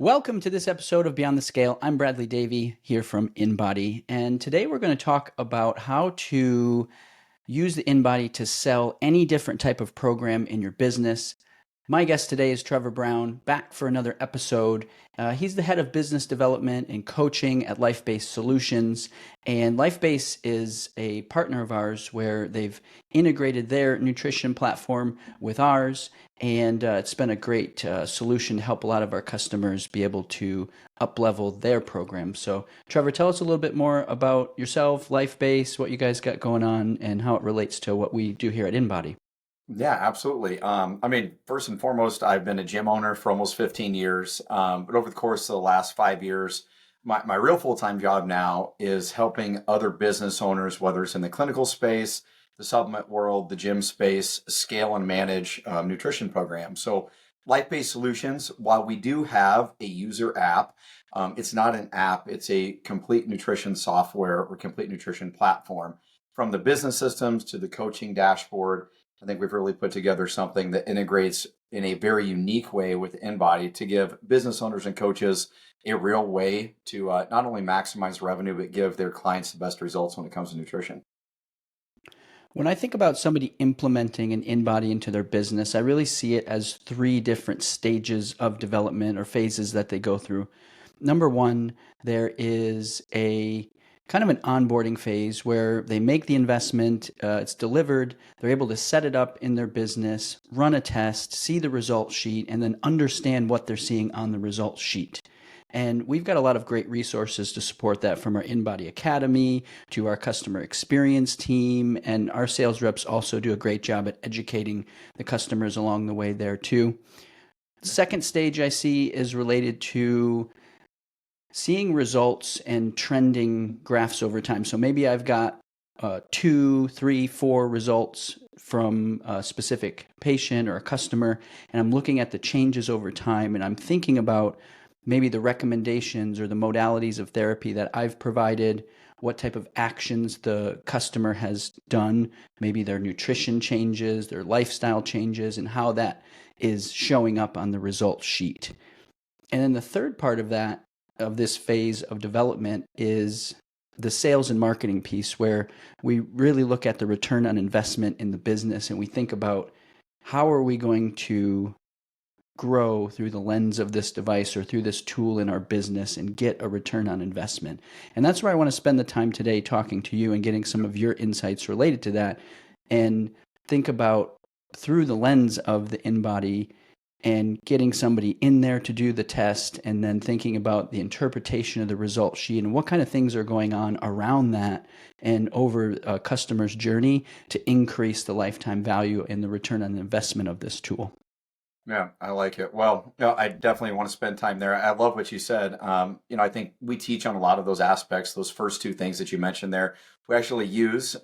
Welcome to this episode of Beyond the Scale. I'm Bradley Davey here from InBody, and today we're going to talk about how to use the InBody to sell any different type of program in your business. My guest today is Trevor Brown, back for another episode. He's the head of business development and coaching at LifeBase Solutions, and LifeBase is a partner of ours where they've integrated their nutrition platform with ours, and it's been a great solution to help a lot of our customers be able to up-level their program. So, Trevor, tell us a little bit more about yourself, LifeBase, what you guys got going on, and how it relates to what we do here at InBody. Yeah, absolutely. First and foremost, I've been a gym owner for almost 15 years. But over the course of the last 5 years, my real full-time job now is helping other business owners, whether it's in the clinical space, the supplement world, the gym space, scale and manage nutrition programs. So Life-Based Solutions, while we do have a user app, it's not an app, it's a complete nutrition software or complete nutrition platform. From the business systems to the coaching dashboard, I think we've really put together something that integrates in a very unique way with InBody to give business owners and coaches a real way to not only maximize revenue, but give their clients the best results when it comes to nutrition. When I think about somebody implementing an InBody into their business, I really see it as three different stages of development or phases that they go through. Number one, there is a kind of an onboarding phase where they make the investment, it's delivered, they're able to set it up in their business, run a test, see the result sheet, and then understand what they're seeing on the result sheet. And we've got a lot of great resources to support that, from our InBody Academy to our customer experience team. And our sales reps also do a great job at educating the customers along the way there too. Second stage I see is related to seeing results and trending graphs over time. So maybe I've got 2, 3, 4 results from a specific patient or a customer, and I'm looking at the changes over time, and I'm thinking about maybe the recommendations or the modalities of therapy that I've provided, what type of actions the customer has done, maybe their nutrition changes, their lifestyle changes, and how that is showing up on the result sheet. And then the third part of this phase of development is the sales and marketing piece, where we really look at the return on investment in the business, and we think about how are we going to grow through the lens of this device or through this tool in our business and get a return on investment. And that's where I want to spend the time today talking to you and getting some of your insights related to that, and think about through the lens of the InBody and getting somebody in there to do the test, and then thinking about the interpretation of the result sheet and what kind of things are going on around that and over a customer's journey to increase the lifetime value and the return on investment of this tool. Yeah, I like it. Well, I definitely want to spend time there. I love what you said. I think we teach on a lot of those aspects, those first two things that you mentioned there. We actually use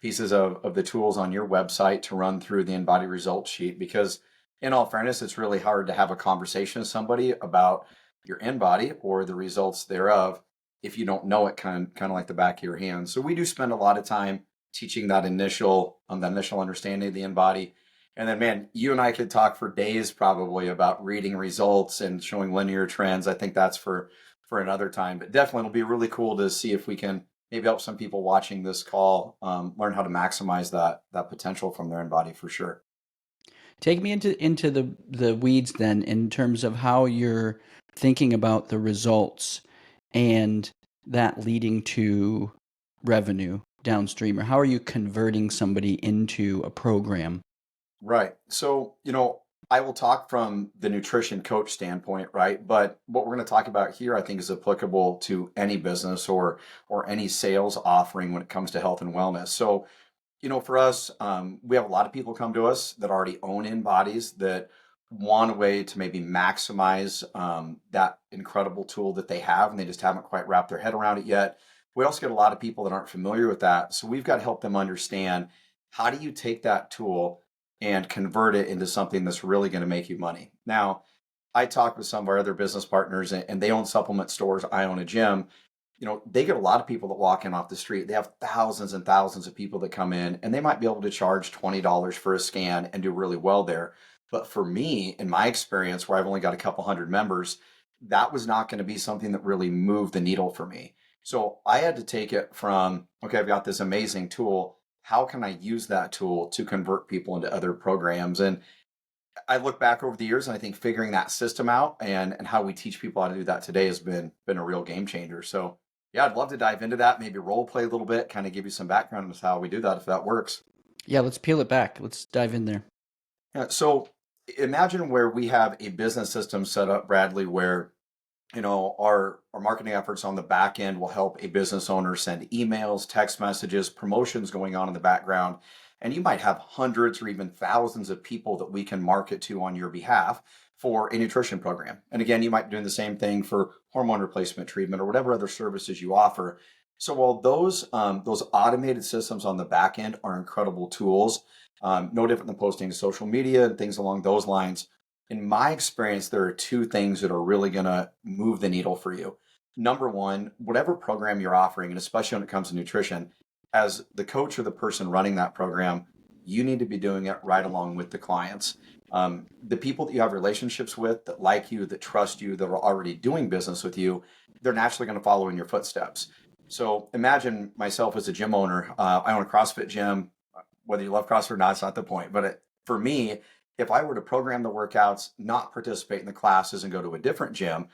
pieces of the tools on your website to run through the InBody result sheet, because in all fairness, it's really hard to have a conversation with somebody about your InBody or the results thereof if you don't know it kind of like the back of your hand. So we do spend a lot of time teaching that initial understanding of the InBody. And then, man, you and I could talk for days probably about reading results and showing linear trends. I think that's for another time. But definitely, it'll be really cool to see if we can maybe help some people watching this call learn how to maximize that potential from their InBody for sure. Take me into the weeds then, in terms of how you're thinking about the results and that leading to revenue downstream, or how are you converting somebody into a program? Right. So, I will talk from the nutrition coach standpoint, right? But what we're going to talk about here, I think, is applicable to any business or any sales offering when it comes to health and wellness. So, for us, we have a lot of people come to us that already own InBodies that want a way to maybe maximize that incredible tool that they have, and they just haven't quite wrapped their head around it yet. We also get a lot of people that aren't familiar with that. So we've got to help them understand, how do you take that tool and convert it into something that's really going to make you money. Now, I talk with some of our other business partners, and they own supplement stores. I own a gym. They get a lot of people that walk in off the street. They have thousands and thousands of people that come in, and they might be able to charge $20 for a scan and do really well there. But for me, in my experience, where I've only got a couple hundred members, that was not going to be something that really moved the needle for me. So I had to take it from, okay, I've got this amazing tool. How can I use that tool to convert people into other programs? And I look back over the years and I think figuring that system out and how we teach people how to do that today has been a real game changer. So yeah, I'd love to dive into that, maybe role play a little bit, kind of give you some background on how we do that if that works. Yeah, let's peel it back. Let's dive in there. Yeah, so imagine where we have a business system set up, Bradley, where our marketing efforts on the back end will help a business owner send emails, text messages, promotions going on in the background. And you might have hundreds or even thousands of people that we can market to on your behalf for a nutrition program. And again, you might be doing the same thing for hormone replacement treatment or whatever other services you offer. So while those automated systems on the back end are incredible tools, no different than posting to social media and things along those lines, in my experience, there are two things that are really going to move the needle for you. Number one, whatever program you're offering, and especially when it comes to nutrition, as the coach or the person running that program, you need to be doing it right along with the clients. The people that you have relationships with, that like you, that trust you, that are already doing business with you, they're naturally going to follow in your footsteps. So imagine myself as a gym owner. I own a CrossFit gym. Whether you love CrossFit or not, it's not the point. But for me, if I were to program the workouts, not participate in the classes, and go to a different gym,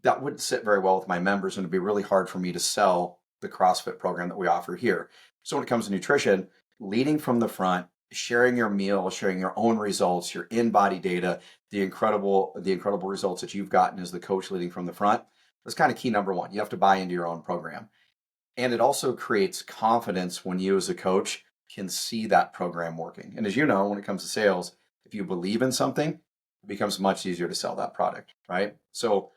that wouldn't sit very well with my members, and it'd be really hard for me to sell the CrossFit program that we offer here. So when it comes to nutrition, leading from the front, sharing your meal, sharing your own results, your in-body data, the incredible results that you've gotten as the coach leading from the front, that's kind of key number one. You have to buy into your own program. And it also creates confidence when you as a coach can see that program working. And as you know, when it comes to sales, if you believe in something, it becomes much easier to sell that product, right? So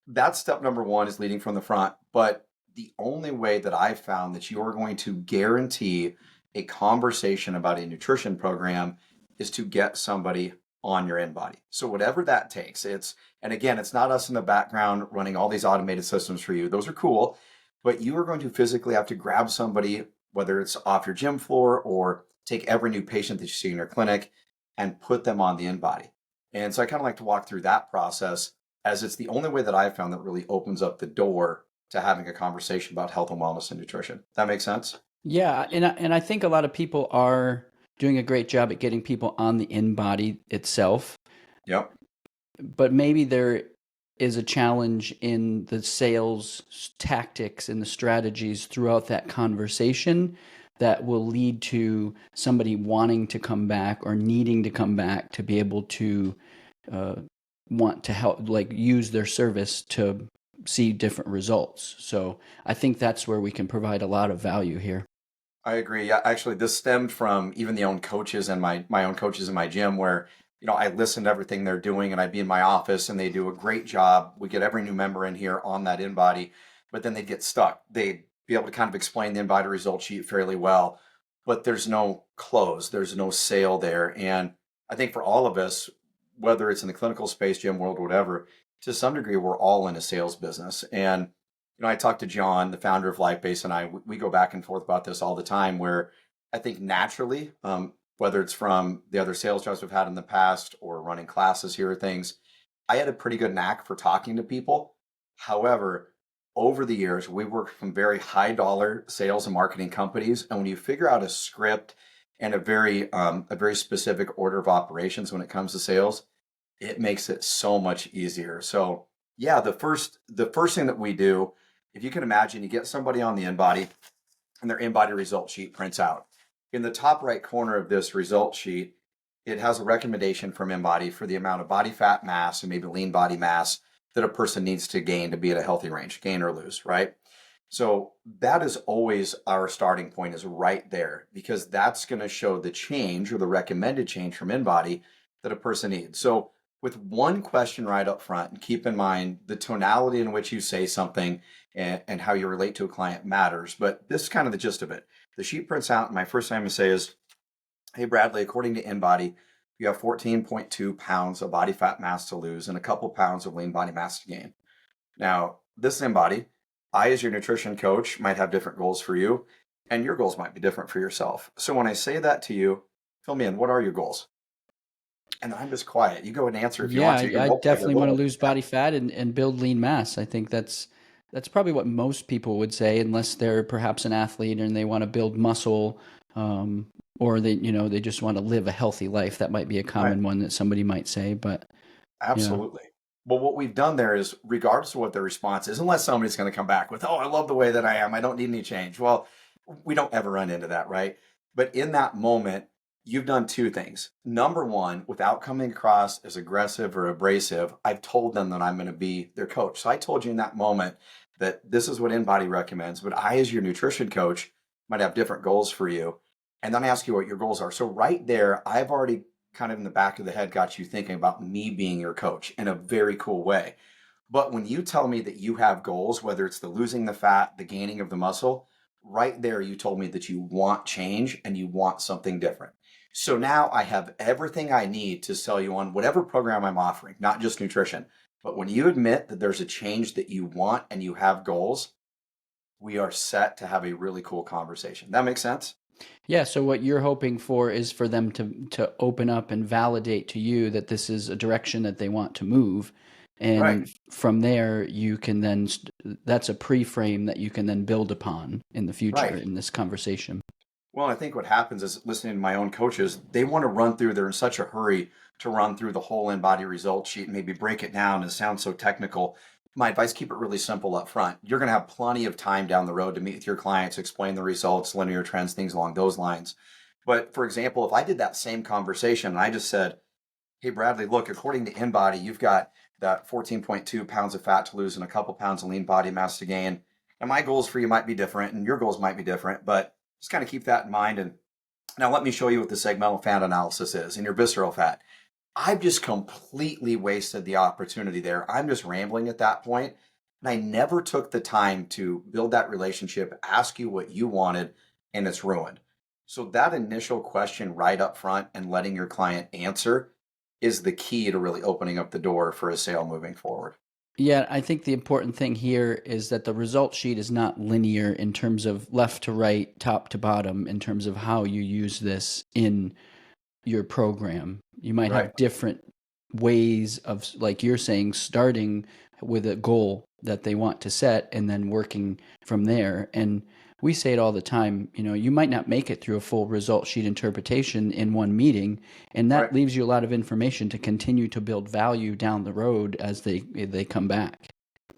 that's step number one, is leading from the front. But the only way that I've found that you are going to guarantee a conversation about a nutrition program is to get somebody on your InBody. So whatever that takes, and again, it's not us in the background running all these automated systems for you. Those are cool, but you are going to physically have to grab somebody, whether it's off your gym floor or take every new patient that you see in your clinic and put them on the InBody. And so I kind of like to walk through that process, as it's the only way that I've found that really opens up the door to having a conversation about health and wellness and nutrition. That makes sense? Yeah, and I think a lot of people are doing a great job at getting people on the InBody itself, Yep. but maybe there is a challenge in the sales tactics and the strategies throughout that conversation that will lead to somebody wanting to come back or needing to come back to be able to uh, want to help, like use their service to see different results. So I think that's where we can provide a lot of value here. I agree. Yeah, actually, this stemmed from even the own coaches and my own coaches in my gym, where I listen to everything they're doing, and I'd be in my office and they do a great job. We get every new member in here on that InBody, but then they'd get stuck. They'd be able to kind of explain the InBody result sheet fairly well, but there's no close, there's no sale there. And I think for all of us, whether it's in the clinical space, gym world, whatever, to some degree, we're all in a sales business. And I talked to John, the founder of LifeBase, and we go back and forth about this all the time, where I think naturally, whether it's from the other sales jobs we've had in the past or running classes here or things, I had a pretty good knack for talking to people. However, over the years, we worked from very high dollar sales and marketing companies. And when you figure out a script and a very specific order of operations when it comes to sales, it makes it so much easier. So yeah, the first thing that we do, if you can imagine, you get somebody on the InBody and their InBody result sheet prints out. In the top right corner of this result sheet, it has a recommendation from InBody for the amount of body fat mass and maybe lean body mass that a person needs to gain to be at a healthy range, gain or lose, right? So that is always our starting point, is right there, because that's going to show the change or the recommended change from InBody that a person needs. So with one question right up front, and keep in mind the tonality in which you say something and how you relate to a client matters. But this is kind of the gist of it. The sheet prints out, and my first thing I'm going to say is, hey, Bradley, according to InBody, you have 14.2 pounds of body fat mass to lose and a couple pounds of lean body mass to gain. Now, this InBody, I, as your nutrition coach, might have different goals for you, and your goals might be different for yourself. So when I say that to you, fill me in. What are your goals? and I'm just quiet. You go and answer if you Yeah, want to. You can I role play. They're definitely want to little. lose body fat and build lean mass. I think that's probably what most people would say, unless they're perhaps an athlete and they want to build muscle, um, or they just want to live a healthy life. That might be a Right. common one that somebody might say, but yeah. Absolutely. Well, what we've done there is, regardless of what their response is, unless somebody's going to come back with, "Oh, I love the way that I am. I don't need any change." Well, we don't ever run into that, right? But in that moment, you've done two things. Number one, without coming across as aggressive or abrasive, I've told them that I'm going to be their coach. So I told you in that moment that this is what InBody recommends, but I, as your nutrition coach, might have different goals for you. And then I ask you what your goals are. So right there, I've already kind of in the back of the head got you thinking about me being your coach in a very cool way. But when you tell me that you have goals, whether it's the losing the fat, the gaining of the muscle, right there, you told me that you want change and you want something different. So now I have everything I need to sell you on whatever program I'm offering, not just nutrition. But when you admit that there's a change that you want and you have goals, we are set to have a really cool conversation. That makes sense? Yeah, so what you're hoping for is for them to open up and validate to you that this is a direction that they want to move. Right. And from there, you can then, that's a pre-frame that you can then build upon in the future Right. in this conversation. Well, I think what happens is listening to my own coaches, they want to run through, they're in such a hurry to run through the whole InBody result sheet and maybe break it down. It sounds so technical. My advice, keep it really simple up front. You're going to have plenty of time down the road to meet with your clients, explain the results, linear trends, things along those lines. But for example, if I did that same conversation and I just said, "Hey, Bradley, look, according to InBody, you've got that 14.2 pounds of fat to lose and a couple pounds of lean body mass to gain. And my goals for you might be different and your goals might be different, but just kind of keep that in mind. And now let me show you what the segmental fat analysis is and your visceral fat." I've just completely wasted the opportunity there. I'm just rambling at that point, and I never took the time to build that relationship, ask you what you wanted, and it's ruined. So that initial question right up front and letting your client answer is the key to really opening up the door for a sale moving forward. Yeah, I think the important thing here is that the result sheet is not linear in terms of left to right, top to bottom, in terms of how you use this in your program. You might Right. have different ways of, like you're saying, starting with a goal that they want to set and then working from there. And we say it all the time, you might not make it through a full result sheet interpretation in one meeting, and that Right. leaves you a lot of information to continue to build value down the road as they come back.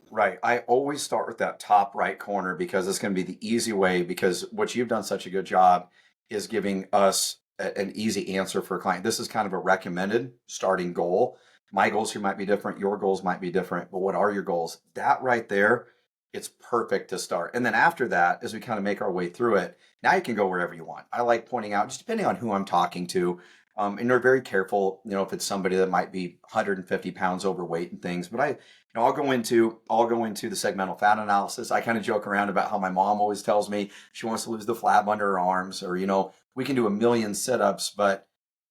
Right. I always start with that top right corner because it's going to be the easy way. Because what you've done such a good job is giving us an easy answer for a client. This is kind of a recommended starting goal. My goals here might be different. Your goals might be different. But what are your goals? That right there, it's perfect to start. And then after that, as we kind of make our way through it, now you can go wherever you want. I like pointing out, just depending on who I'm talking to. And you're very careful, if it's somebody that might be 150 pounds overweight and things. But I'll go into the segmental fat analysis. I kind of joke around about how my mom always tells me she wants to lose the flab under her arms, or we can do a million sit-ups, but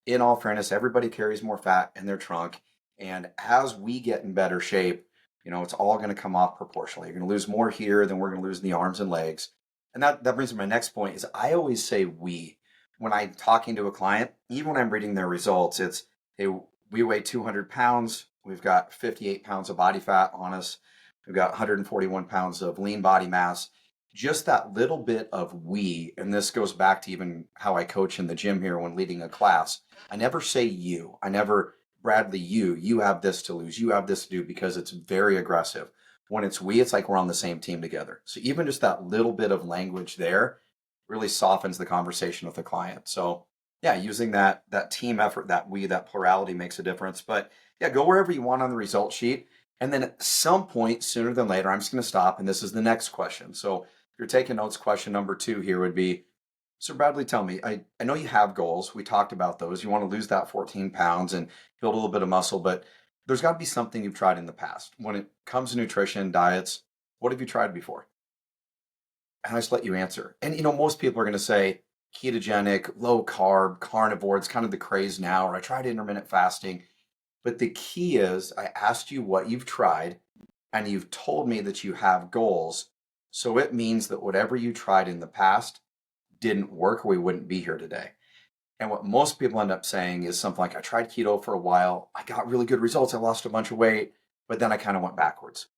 in all fairness, everybody carries more fat in their trunk, and as we get in better shape, it's all going to come off proportionally. You're going to lose more here than we're going to lose in the arms and legs, and that brings me to my next point. Is I always say we when I'm talking to a client, even when I'm reading their results. It's, hey, we weigh 200 pounds. We've got 58 pounds of body fat on us. We've got 141 pounds of lean body mass. Just that little bit of we, and this goes back to even how I coach in the gym here when leading a class. I never say you. I never, "Bradley, you have this to lose. You have this to do," because it's very aggressive. When it's we, it's like we're on the same team together. So even just that little bit of language there really softens the conversation with the client. So yeah, using that team effort, that we, that plurality makes a difference. But yeah, go wherever you want on the result sheet. And then at some point, sooner than later, I'm just going to stop. And this is the next question. So if you're taking notes, question number 2 here would be, so Bradley, tell me, I know you have goals. We talked about those. You want to lose that 14 pounds and build a little bit of muscle, but there's got to be something you've tried in the past. When it comes to nutrition, diets, what have you tried before? And I just let you answer. And most people are going to say ketogenic, low carb, carnivore. It's kind of the craze now. Or I tried intermittent fasting. But the key is I asked you what you've tried, and you've told me that you have goals. So it means that whatever you tried in the past didn't work, or we wouldn't be here today. And what most people end up saying is something like, I tried keto for a while. I got really good results. I lost a bunch of weight, but then I kind of went backwards.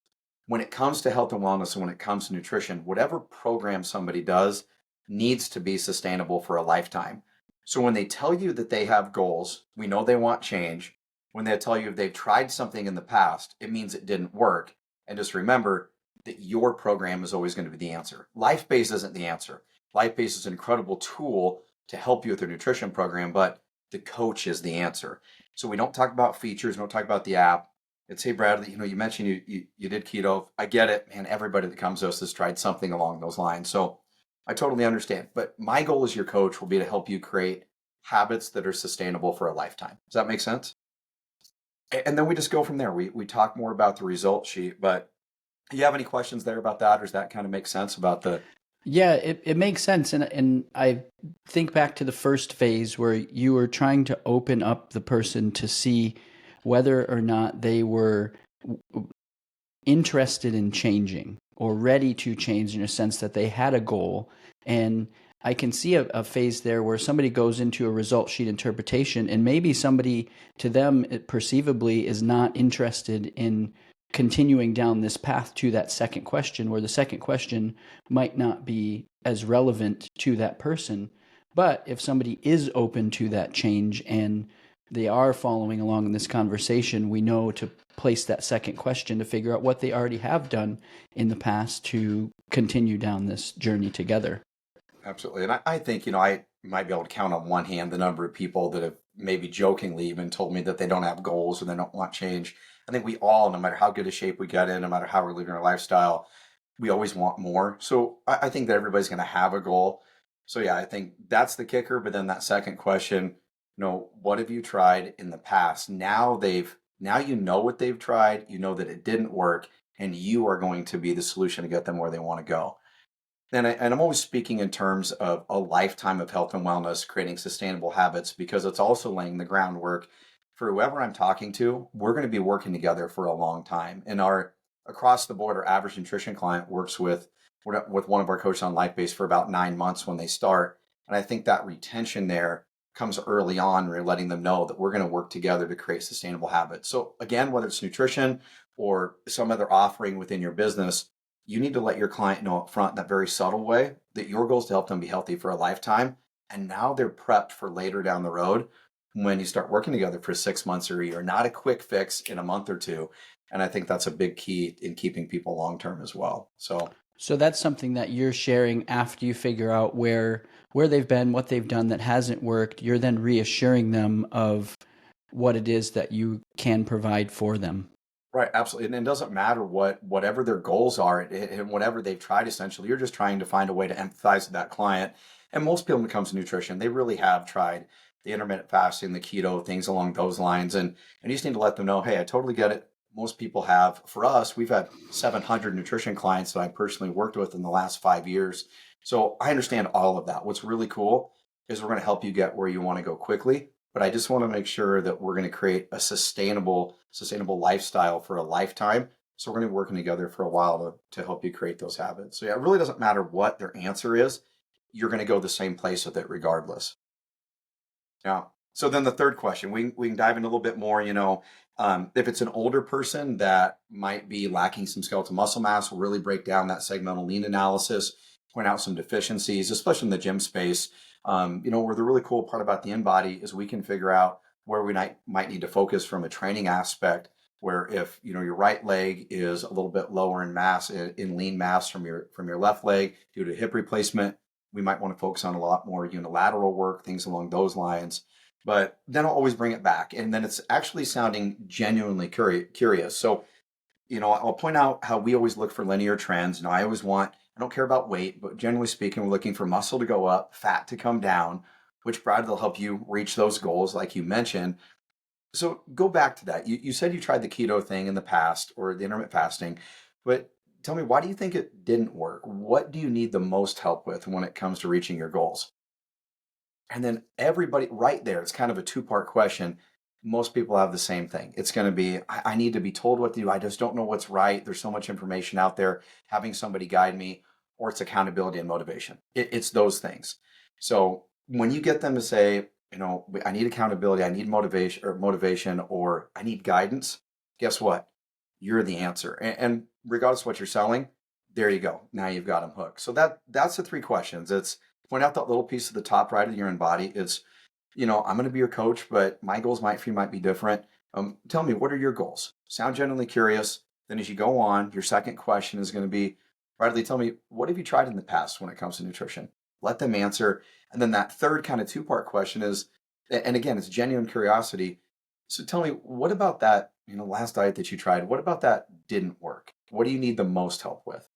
When it comes to health and wellness and when it comes to nutrition, whatever program somebody does needs to be sustainable for a lifetime. So when they tell you that they have goals, we know they want change. When they tell you they've tried something in the past, it means it didn't work. And just remember that your program is always going to be the answer. LifeBase isn't the answer. LifeBase is an incredible tool to help you with your nutrition program, but the coach is the answer. So we don't talk about features, we don't talk about the app. It's, hey, Bradley, you mentioned you did keto. I get it, man. Everybody that comes to us has tried something along those lines. So I totally understand. But my goal as your coach will be to help you create habits that are sustainable for a lifetime. Does that make sense? And then we just go from there. We talk more about the result sheet, but do you have any questions there about that, or does that kind of make sense about the? Yeah, it makes sense. And I think back to the first phase where you were trying to open up the person to see whether or not they were interested in changing or ready to change in a sense that they had a goal. And I can see a phase there where somebody goes into a result sheet interpretation and maybe somebody to them it perceivably is not interested in continuing down this path to that second question, where the second question might not be as relevant to that person. But if somebody is open to that change and they are following along in this conversation, we know to place that second question to figure out what they already have done in the past to continue down this journey together. Absolutely. And I think, I might be able to count on one hand the number of people that have maybe jokingly even told me that they don't have goals or they don't want change. I think we all, no matter how good a shape we get in, no matter how we're living our lifestyle, we always want more. So I think that everybody's going to have a goal. So yeah, I think that's the kicker. But then that second question, what have you tried in the past? Now you know what they've tried, you know that it didn't work, and you are going to be the solution to get them where they want to go. And I'm always speaking in terms of a lifetime of health and wellness, creating sustainable habits, because it's also laying the groundwork for whoever I'm talking to. We're going to be working together for a long time. And our across the board, our average nutrition client works with one of our coaches on LifeBase for about 9 months when they start. And I think that retention there comes early on. We're letting them know that we're going to work together to create sustainable habits. So again, whether it's nutrition or some other offering within your business, you need to let your client know up front in that very subtle way that your goal is to help them be healthy for a lifetime. And now they're prepped for later down the road when you start working together for 6 months or a year, not a quick fix in a month or two. And I think that's a big key in keeping people long term as well. So that's something that you're sharing after you figure out where they've been, what they've done that hasn't worked. You're then reassuring them of what it is that you can provide for them. Right, absolutely. And it doesn't matter whatever their goals are and whatever they've tried, essentially, you're just trying to find a way to empathize with that client. And most people when it comes to nutrition, they really have tried the intermittent fasting, the keto, things along those lines. And you just need to let them know, hey, I totally get it. Most people have. For us, we've had 700 nutrition clients that I personally worked with in the last 5 years. So I understand all of that. What's really cool is we're going to help you get where you want to go quickly, but I just want to make sure that we're going to create a sustainable lifestyle for a lifetime. So we're going to be working together for a while to help you create those habits. So yeah, it really doesn't matter what their answer is. You're going to go the same place with it regardless. Yeah. So then the third question, we can dive in a little bit more, if it's an older person that might be lacking some skeletal muscle mass, we'll really break down that segmental lean analysis, point out some deficiencies, especially in the gym space. Where the really cool part about the InBody is we can figure out where we might need to focus from a training aspect, where if, your right leg is a little bit lower in mass, in lean mass from your left leg due to hip replacement, we might want to focus on a lot more unilateral work, things along those lines. But then I'll always bring it back. And then it's actually sounding genuinely curious. So, I'll point out how we always look for linear trends. I don't care about weight, but generally speaking, we're looking for muscle to go up, fat to come down, which Brad will help you reach those goals, like you mentioned. So go back to that. You said you tried the keto thing in the past or the intermittent fasting, but tell me, why do you think it didn't work? What do you need the most help with when it comes to reaching your goals? And then everybody right there, it's kind of a two-part question. Most people have the same thing. It's going to be, I need to be told what to do. I just don't know what's right. There's so much information out there, having somebody guide me, or it's accountability and motivation. It's those things. So when you get them to say, I need accountability, I need motivation, or I need guidance. Guess what? You're the answer. And regardless of what you're selling, there you go. Now you've got them hooked. So that's the three questions. It's point out that little piece of the top right of your InBody. It's, I'm going to be your coach, but my goals might be different. Tell me, what are your goals? Sound genuinely curious. Then as you go on, your second question is going to be, Bradley, tell me, what have you tried in the past when it comes to nutrition? Let them answer. And then that third kind of two-part question is, and again, it's genuine curiosity. So tell me, what about that, last diet that you tried? What about that didn't work? What do you need the most help with?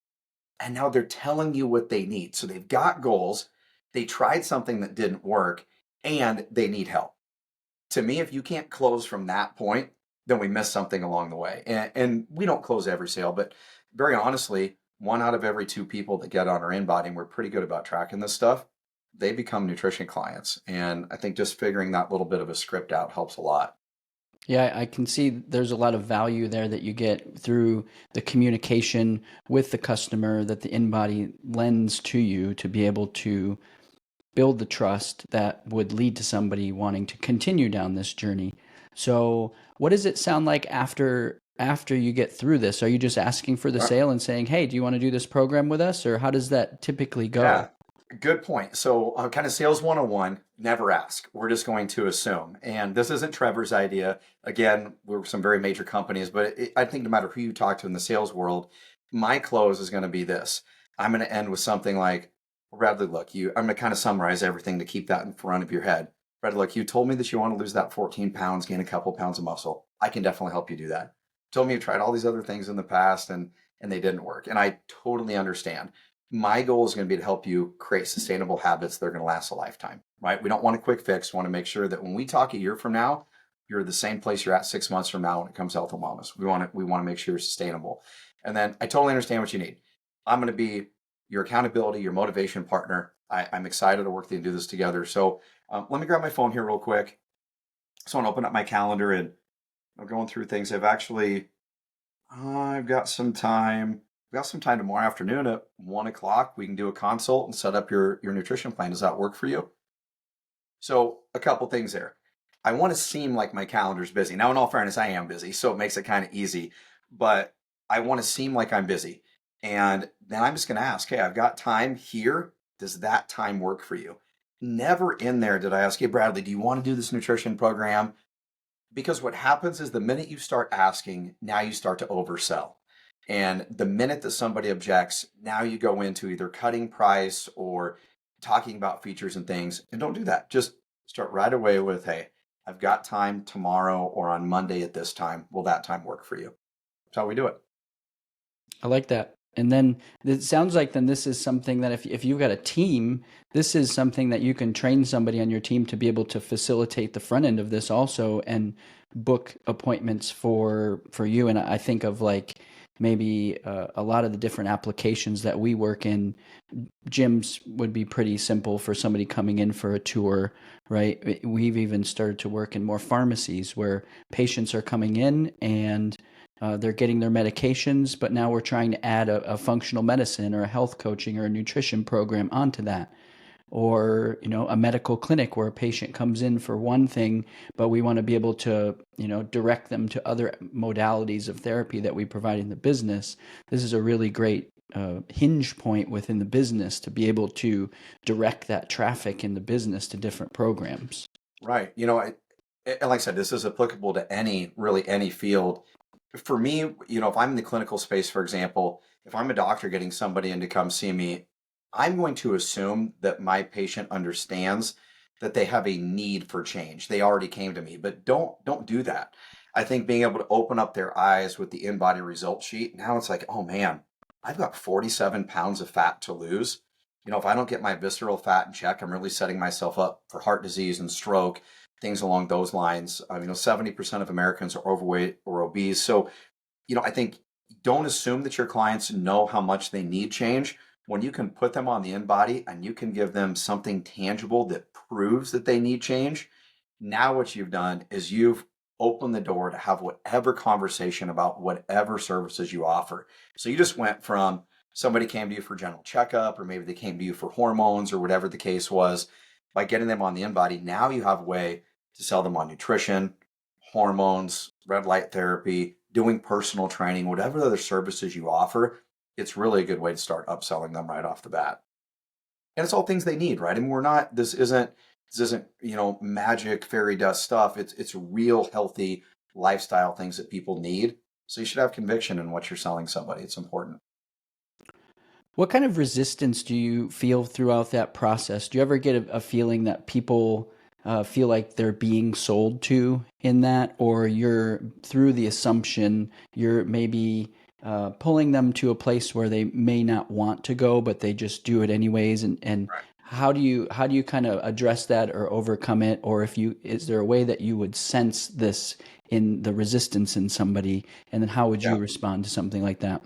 And now they're telling you what they need. So they've got goals. They tried something that didn't work and they need help. To me, if you can't close from that point, then we missed something along the way. And we don't close every sale, but very honestly, one out of every two people that get on our InBody, and we're pretty good about tracking this stuff, they become nutrition clients. And I think just figuring that little bit of a script out helps a lot. Yeah, I can see there's a lot of value there that you get through the communication with the customer that the InBody lends to you to be able to build the trust that would lead to somebody wanting to continue down this journey. So, what does it sound like after you get through this? Are you just asking for the All right. sale and saying, "Hey, do you want to do this program with us?" Or how does that typically Yeah, go? good point. So, kind of sales 101, never ask. We're just going to assume. And this isn't Trevor's idea. Again, we're some very major companies, but I think no matter who you talk to in the sales world, my close is going to be this. I'm going to end with something like, Bradley, look, I'm going to kind of summarize everything to keep that in front of your head. Bradley, look, you told me that you want to lose that 14 pounds, gain a couple pounds of muscle. I can definitely help you do that. Told me you tried all these other things in the past and they didn't work. And I totally understand. My goal is going to be to help you create sustainable habits that are going to last a lifetime, right? We don't want a quick fix. We want to make sure that when we talk a year from now, you're the same place you're at 6 months from now when it comes to health and wellness. We want to make sure you're sustainable. And then I totally understand what you need. I'm going to be your accountability, your motivation partner. I'm excited to work with you and do this together. So let me grab my phone here real quick. So I want to open up my calendar and I'm going through things. I've got some time. We've got some time tomorrow afternoon at 1 o'clock. We can do a consult and set up your nutrition plan. Does that work for you? So a couple things there. I want to seem like my calendar's busy. Now, in all fairness, I am busy, so it makes it kind of easy. But I want to seem like I'm busy. And then I'm just going to ask, hey, I've got time here. Does that time work for you? Never in there did I ask, hey, Bradley, do you want to do this nutrition program? Because what happens is the minute you start asking, now you start to oversell. And the minute that somebody objects, now you go into either cutting price or talking about features and things. And don't do that. Just start right away with, hey, I've got time tomorrow or on Monday at this time. Will that time work for you? That's how we do it. I like that. And then it sounds like then this is something that if you've got a team, this is something that you can train somebody on your team to be able to facilitate the front end of this also and book appointments for you. And I think of like maybe a lot of the different applications that we work in. Gyms would be pretty simple for somebody coming in for a tour, right? We've even started to work in more pharmacies where patients are coming in and they're getting their medications, but now we're trying to add a functional medicine or a health coaching or a nutrition program onto that. Or, a medical clinic where a patient comes in for one thing, but we want to be able to, direct them to other modalities of therapy that we provide in the business. This is a really great hinge point within the business to be able to direct that traffic in the business to different programs. Right. And like I said, this is applicable to really any field. For me, if I'm in the clinical space, for example, if I'm a doctor getting somebody in to come see me, I'm going to assume that my patient understands that they have a need for change. They already came to me, but don't do that. I think being able to open up their eyes with the InBody result sheet, now it's like, oh man, I've got 47 pounds of fat to lose. If I don't get my visceral fat in check, I'm really setting myself up for heart disease and stroke, things along those lines. 70% of Americans are overweight or obese. So, I think don't assume that your clients know how much they need change. When you can put them on the InBody and you can give them something tangible that proves that they need change, now what you've done is you've opened the door to have whatever conversation about whatever services you offer. So you just went from somebody came to you for general checkup, or maybe they came to you for hormones or whatever the case was. By getting them on the InBody, now you have a way to sell them on nutrition, hormones, red light therapy, doing personal training, whatever other services you offer. It's really a good way to start upselling them right off the bat. And it's all things they need, right? I mean, we're not, this isn't, magic fairy dust stuff. It's real healthy lifestyle things that people need. So you should have conviction in what you're selling somebody. It's important. What kind of resistance do you feel throughout that process? Do you ever get a feeling that people feel like they're being sold to in that, or you're through the assumption you're maybe pulling them to a place where they may not want to go, but they just do it anyways? And Right. how do you kind of address that or overcome it? Or if you is there a way that you would sense this in the resistance in somebody, and then how would Yeah. you respond to something like that?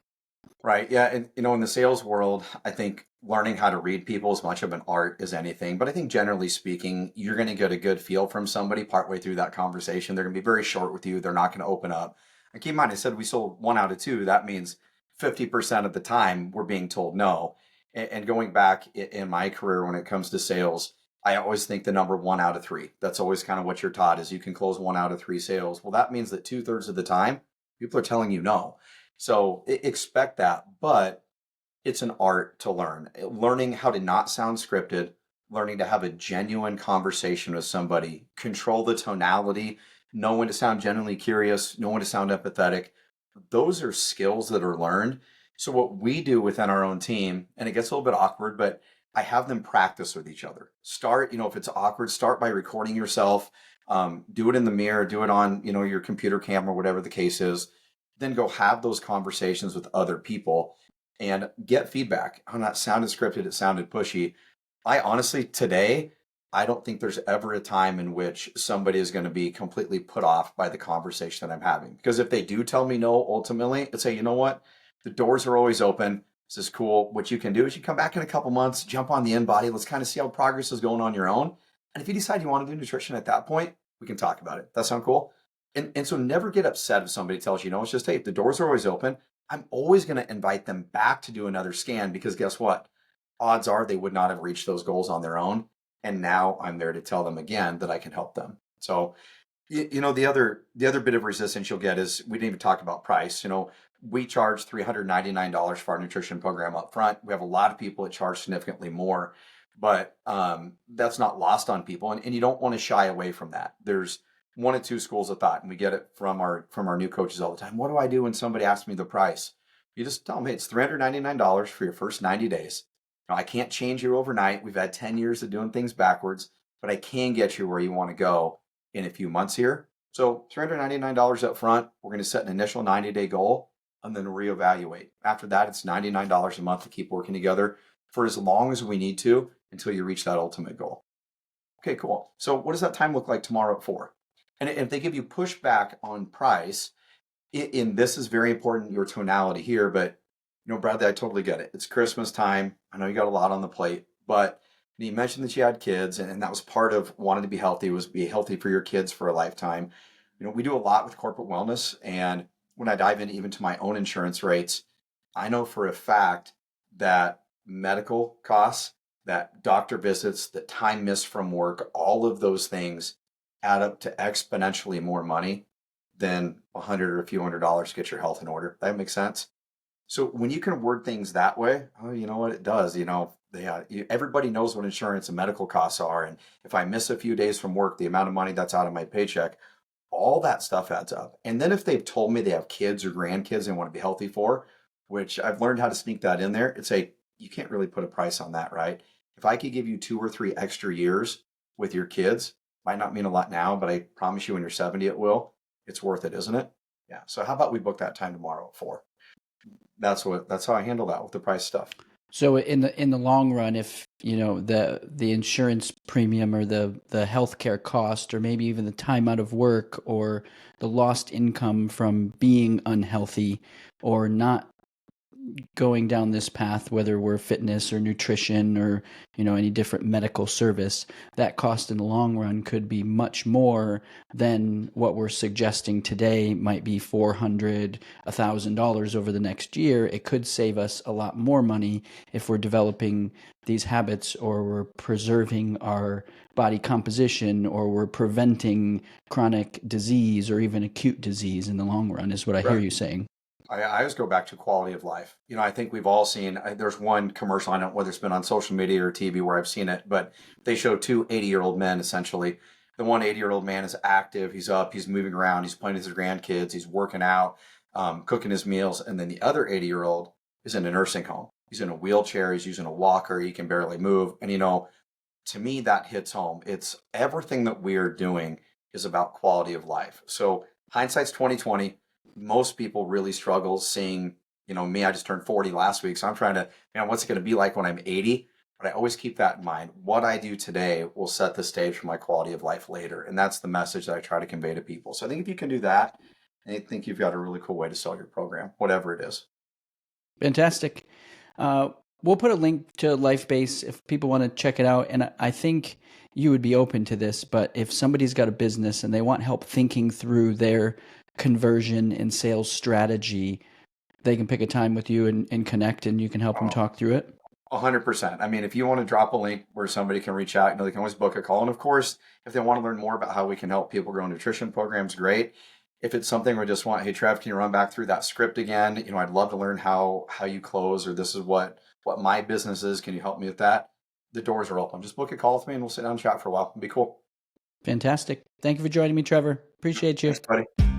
Right. Yeah. And, in the sales world, I think learning how to read people is much of an art as anything. But I think generally speaking, you're going to get a good feel from somebody partway through that conversation. They're going to be very short with you. They're not going to open up. And keep in mind, I said we sold 1 out of 2. That means 50% of the time we're being told no. And going back in my career when it comes to sales, I always think the number 1 out of 3. That's always kind of what you're taught is you can close 1 out of 3 sales. Well, that means that 2/3 of the time people are telling you no. So expect that, but it's an art to learn. Learning how to not sound scripted, learning to have a genuine conversation with somebody, control the tonality, know when to sound genuinely curious, know when to sound empathetic. Those are skills that are learned. So what we do within our own team, and it gets a little bit awkward, but I have them practice with each other. Start, if it's awkward, start by recording yourself. Do it in the mirror, do it on, your computer camera, whatever the case is. Then go have those conversations with other people and get feedback. I'm not sounded scripted, it sounded pushy. I honestly, today, I don't think there's ever a time in which somebody is going to be completely put off by the conversation that I'm having. Because if they do tell me no, ultimately, I'd say, you know what? The doors are always open. This is cool. What you can do is you come back in a couple months, jump on the InBody. Let's kind of see how progress is going on your own. And if you decide you want to do nutrition at that point, we can talk about it. That sound cool? And so never get upset if somebody tells you no. It's just, hey, the doors are always open. I'm always going to invite them back to do another scan because guess what? Odds are they would not have reached those goals on their own. And now I'm there to tell them again that I can help them. So, the other bit of resistance you'll get is we didn't even talk about price. We charge $399 for our nutrition program up front. We have a lot of people that charge significantly more, but that's not lost on people. And you don't want to shy away from that. There's 1 of 2 schools of thought, and we get it from our new coaches all the time. What do I do when somebody asks me the price? You just tell them, hey, it's $399 for your first 90 days. Now, I can't change you overnight. We've had 10 years of doing things backwards, but I can get you where you want to go in a few months here. So $399 up front. We're going to set an initial 90-day goal and then reevaluate. After that, it's $99 a month to keep working together for as long as we need to until you reach that ultimate goal. Okay, cool. So what does that time look like tomorrow at 4? And if they give you pushback on price, this is very important, your tonality here, but Bradley, I totally get it. It's Christmas time. I know you got a lot on the plate, but you mentioned that you had kids, and that was part of wanting to be healthy, was be healthy for your kids for a lifetime. We do a lot with corporate wellness, and when I dive into even to my own insurance rates, I know for a fact that medical costs, that doctor visits, that time missed from work, all of those things add up to exponentially more money than 100 or a few $100 to get your health in order. That makes sense. So when you can word things that way, oh, you know what it does. Everybody knows what insurance and medical costs are, and if I miss a few days from work, the amount of money that's out of my paycheck, all that stuff adds up. And then if they've told me they have kids or grandkids they want to be healthy for, which I've learned how to sneak that in there, it's you can't really put a price on that, right? If I could give you 2 or 3 extra years with your kids, might not mean a lot now, but I promise you when you're 70 it will. It's worth it, isn't it? Yeah. So how about we book that time tomorrow at 4? That's how I handle that with the price stuff. So in the long run, if the insurance premium or the healthcare cost, or maybe even the time out of work, or the lost income from being unhealthy, or not going down this path, whether we're fitness or nutrition or, any different medical service, that cost in the long run could be much more than what we're suggesting today might be $400, $1,000 over the next year. It could save us a lot more money if we're developing these habits, or we're preserving our body composition, or we're preventing chronic disease or even acute disease in the long run, is what I hear Right. you saying. I always go back to quality of life. I think we've all seen, there's one commercial, I don't know whether it's been on social media or TV where I've seen it, but they show two 80-year-old men essentially. The one 80-year-old man is active, he's up, he's moving around, he's playing with his grandkids, he's working out, cooking his meals. And then the other 80-year-old is in a nursing home. He's in a wheelchair, he's using a walker, he can barely move. And, to me, that hits home. It's everything that we are doing is about quality of life. So hindsight's 2020. Most people really struggle seeing, me, I just turned 40 last week. So I'm trying to, what's it going to be like when I'm 80? But I always keep that in mind. What I do today will set the stage for my quality of life later. And that's the message that I try to convey to people. So I think if you can do that, I think you've got a really cool way to sell your program, whatever it is. Fantastic. Uh, we'll put a link to LifeBase if people want to check it out. And I think you would be open to this, but if somebody's got a business and they want help thinking through their conversion and sales strategy, they can pick a time with you and connect, and you can help them Oh, talk through it. 100%. I mean, if you want to drop a link where somebody can reach out, they can always book a call. And of course, if they want to learn more about how we can help people grow nutrition programs, great. If it's something we just want, hey, Trev, can you run back through that script again? I'd love to learn how you close, or this is what my business is. Can you help me with that? The doors are open. Just book a call with me and we'll sit down and chat for a while. It'll be cool. Fantastic. Thank you for joining me, Trevor. Appreciate you. Thanks, buddy.